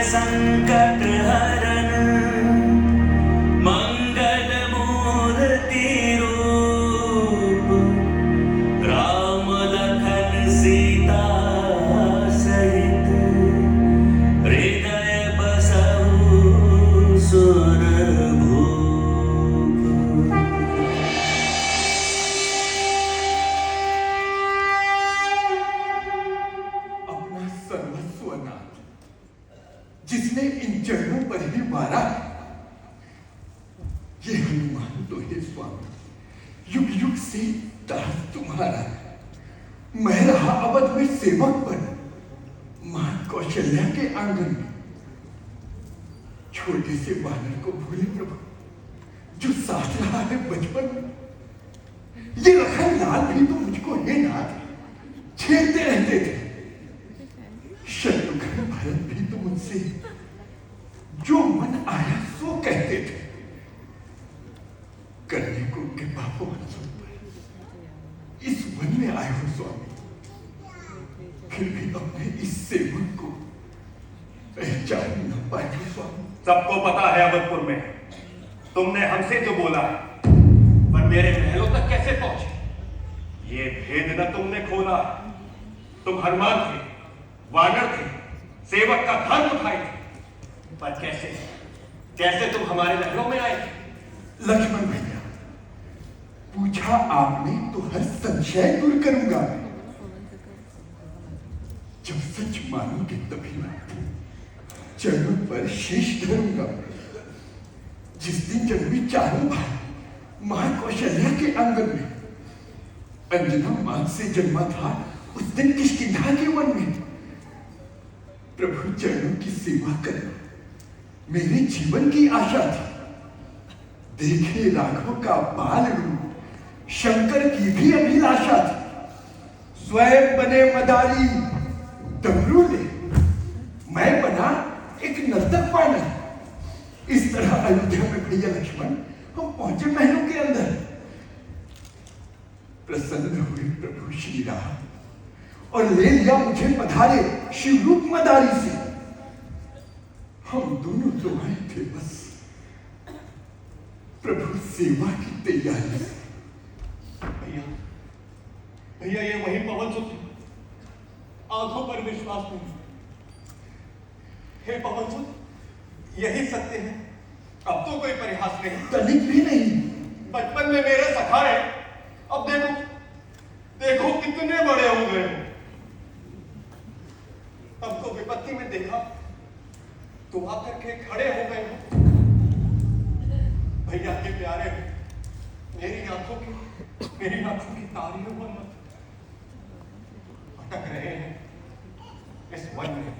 संकट हरन मंगल मूर्ति रूप राम लखन सीता सहित हृदय बसहु सुरभूप। अपना सर्वस्व नाथ जिसने इन चरणों पर ही मारा, ये हनुमान तो है स्वामी, युग युग से दास तुम्हारा। मैं रहा अवध में सेवक पर, मां कौशल्या के आंगन में। छोटे से बानर को भूले प्रभु, जो साथ रहा है बचपन में। ये लखन लाल भी तो मुझको हे नाथ छेड़ते रहते थे। शत्रुघ्न भरत भी तो मुझसे जो मन आया सो कहते थे। करने को उनके पापों पर इस वन में आए हो स्वामी, फिर भी अपने इस सेवक को पहचान न पाए हो स्वामी। सबको पता है अवधपुर में तुमने हमसे जो बोला है, पर मेरे महलों तक कैसे पहुंचे ये भेद न तुमने खोला। तुम हनुमान थे, वानर थे, सेवक का धर्म उठाए थे, पर कैसे कैसे तुम हमारे महलों में आए थे? लक्ष्मण भैया, पूछा आपने तो हर संशय दूर करूंगा। जब सच मानोगे तभी चरणों पर शीश धरूंगा। जिस दिन जन्मी चारों भाई मां कौशल्या के आंगन में, अंजना मां से जन्मा था उस दिन किष्किंधा के वन में। प्रभु चरणों की सेवा करना मेरे जीवन की आशा थी। देखे राघव का बाल रूप, शंकर की भी अभिलाषा थी। स्वयं बने मदारी डमरू ले, मैं बना एक नर्तक वानर। इस तरह अयोध्या में भैया लक्ष्मण हम पहुंचे महलों के अंदर। प्रसन्न हुए प्रभु श्री राम और ले लिया मुझे पधारे शिवरूप मदारी से। हम दोनों तो आए थे बस प्रभु सेवा की तैयारी से। भैया भैया, ये वही पवन सुत है, आंखों पर विश्वास नहीं। हे पवन सुत, यही सत्य है, अब तो कोई परिहास नहीं, तनिक भी नहीं। बचपन में मेरे सखा है, अब देखो देखो कितने बड़े हो गए। अब तो विपत्ति में देखा तो आकर के खड़े हो गए हो। भैया के प्यारे हो, मेरी आंखों की तारियों पर मत अटक रहे हैं इस वन में।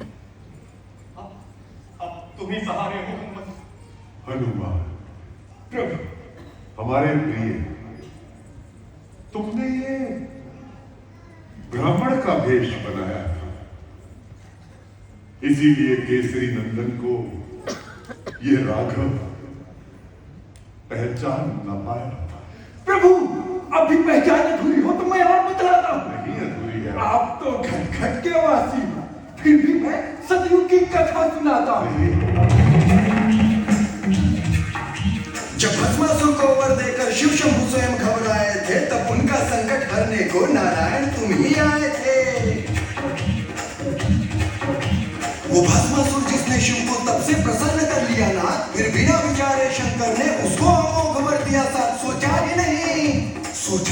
अब तुम ही सहारे हो मत। हनुमान प्रभु हमारे प्रिय, तुमने ये ब्राह्मण का भेष बनाया था, इसीलिए केसरी नंदन को ये राघव पहचान न पाया। प्रभु अभी पहचान अधूरी हो तो मैं और बतलाता हूं। नहीं अधूरी है। आप तो घट घट के वासी हो, फिर भी मैं सतयुग की कथा सुनाता हूं। जब भस्मासुर को वर देकर शिव शंभु स्वयं घबराए थे, तब उनका संकट हरने को नारायण तुम ही आए थे। वो भस्मासुर जिसने शिव को तब से प्रसन्न कर लिया ना, फिर बिना विचारे शंकर ने उसको अमोघ वर दिया साथ। सोचा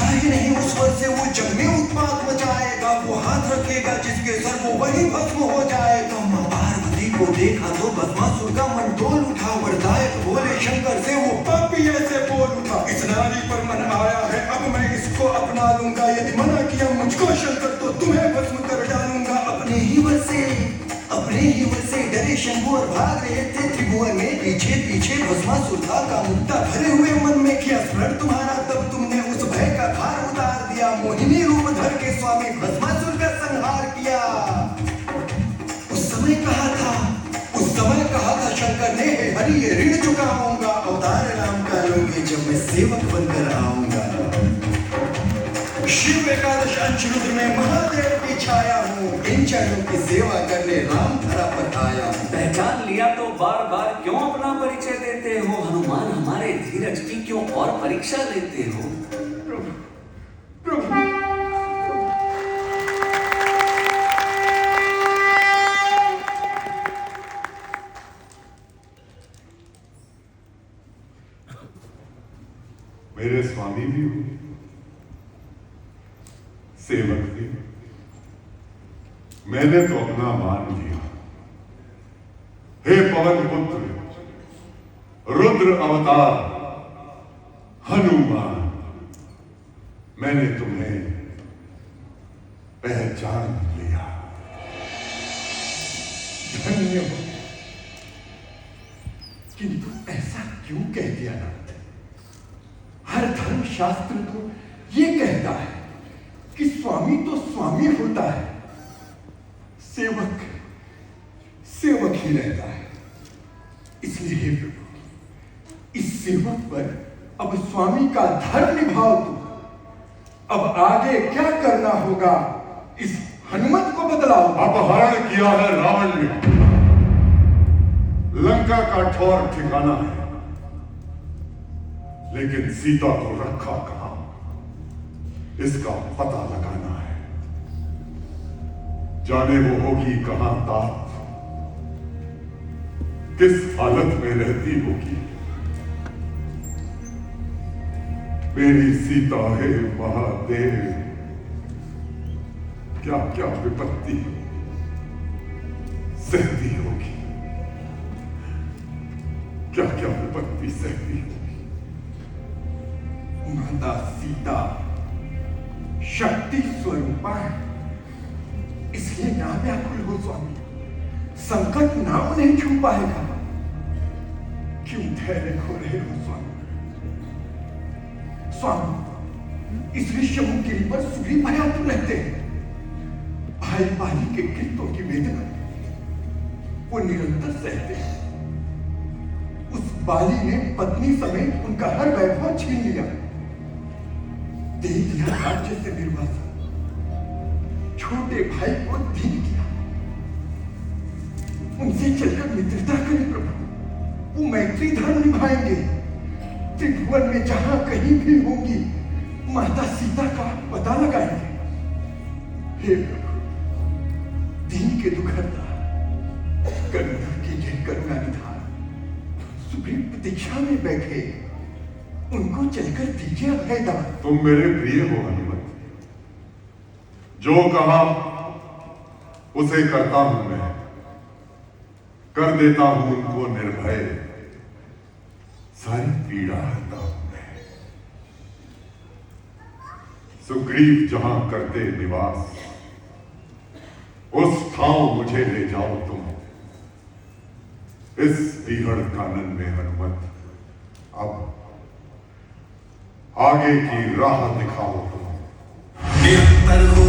ही नहीं उस वर से वो जग में उत्पात मचाएगा। वो हाथ रखेगा जिसके सर वो वही भस्म हो जाएगा। मां पार्वती को देखा तो भस्मासुर का मन डोल उठा। वरदायक बोले शंकर से वो पापी ऐसे बोल उठा, इस नारी पर मन आया है अब मैं इसको अपना लूंगा। यदि मना किया मुझको शंकर तो तुम्हें भस्म कर डालूंगा। अपने ही वर से डरे शंभु और भाग रहे थे त्रिभुवन में पीछे पीछे। भस्मासुर था का मुद्दा भरे हुए मन में किया स्मरण तुम्हारा, तब तुमने उस भय का भार उतार दिया। मोहिनी रूप धर के स्वामी भस्मासुर का संहार किया। उस समय कहा था शंकर ने, हरि ये ऋण चुकाऊंगा। अवतार राम का लूंगी जब मैं सेवक बनकर आऊंगा। शिव एकादश अंश रुद्र में महादेव की छाया हूँ, इन चरणों की सेवा करने राम धरा पर आया हूँ। पहचान लिया तो बार बार क्यों अपना परिचय देते हो? हनुमान हमारे धीरज की क्यों और परीक्षा लेते हो? प्रभु प्रभु मेरे स्वामी भी हो, सेवक भी। मैंने तो अपना मान लिया। हे पवन पुत्र, रुद्र अवतार हनुमान, मैंने तुम्हें पहचान लिया। धन्य हो, किंतु ऐसा क्यों कह दिया ना? हर धर्म शास्त्र तो ये कहता है कि स्वामी तो स्वामी होता है, सेवक सेवक ही रहता है। इसलिए हे प्रभु, इस सेवक पर अब स्वामी का धर्म निभाओ तुम। अब आगे क्या करना होगा इस हनुमत को बतलाओ। अपहरण किया है रावण ने, लंका का ठौर ठिकाना है, लेकिन सीता को रखा कहां, इसका पता लगाना है। जाने वो होगी कहां तात, किस हालत में रहती होगी। मेरी सीता है महादेव, क्या क्या विपत्ति सहती होगी, क्या क्या विपत्ति सहती होगी। माता सीता शक्ति स्वरूपा है, इसलिए ना व्याकुल हो स्वामी। संकट ना उन्हें छू पाएगा। क्यों धैर्य खो रहे हो स्वामी? स्वामी, इस ऋषिमुखी पर सुग्रीव भया तो रहते हैं। भाई भाई के कृत्यों की वेदना वो निरंतर सहते हैं। उस बाली ने पत्नी समेत उनका हर वैभव छीन लिया, दे दिया राज्य से निर्वासन, छोटे भाई को दीन किया। उनसे चलकर मित्रता करें प्रभु, वो मैत्री धर्म निभाएंगे। त्रिभुवन में जहां कहीं भी होंगी माता सीता का पता लगाएंगे। हे प्रभु, दीन के दुखहर्ता, करुणा कीजिए करुणा निधान। सुग्रीव प्रतीक्षा में बैठे, उनको चलकर दीजिए अभयदान। तुम मेरे प्रिय हो हनुमत, जो कहा उसे करता हूं मैं, कर देता हूं उनको निर्भय, सारी पीड़ा हरता हूं मैं। सुग्रीव जहां करते निवास, उस ठाव मुझे ले जाओ तुम। इस बीहड़ कानन में हनुमत, अब आगे की राह दिखाओ तुम। निरंतर हो